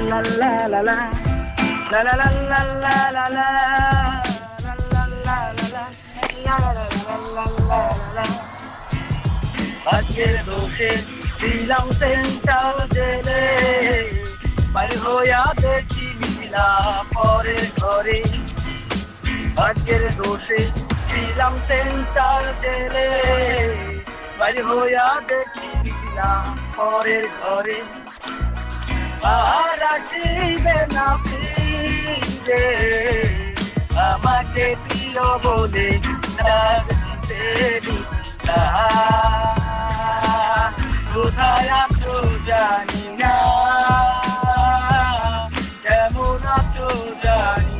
la la la la la la la la la la la আজকের দোষে ছিলাম centre জেলে বাইর হইয়া দেখি লীলা পরে ঘরে আজকের দোষে ছিলাম সেন্টার জেলে বাইর হইয়া দেখি লীলা পরের ঘরে আর আসিবে না ফিরে আমাকে প্রিয় বলে ডাকতে কোথায় আছো জানি না কেমন আছো জানি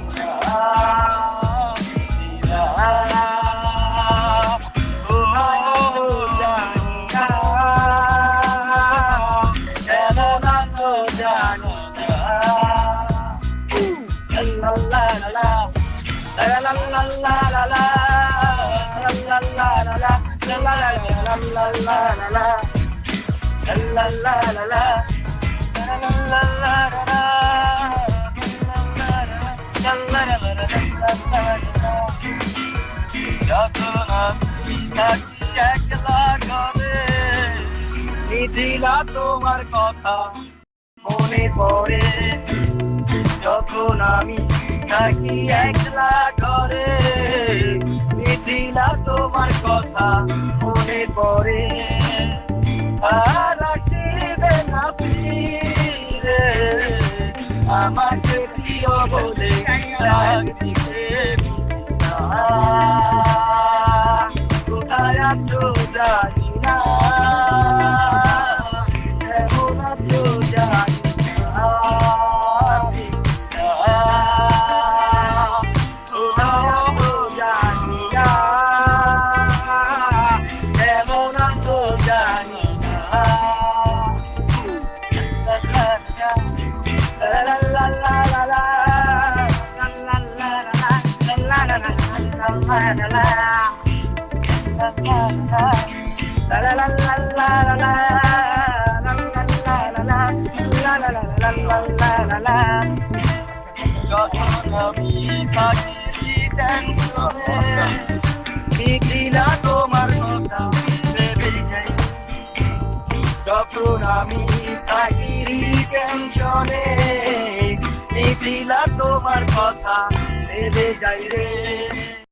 না কেমন আছো জানি না la la la la la la la la la la la la la la la তোমার কথা মনে পড়ে যখন আমি থাকি একলা ঘরে মিথিলা তোমার কথা মনে পড়ে আর আসিবে না ফিরে আমাকে প্রিয় বলে ডাকতে কোথায় আছো জানি না কেমন আছো জানি না মিথিলা তোমার কথা ভেবে যাই যখন আমি থাকি টেনশনে মিথিলা তোমার কথা ভেবে যাই রে।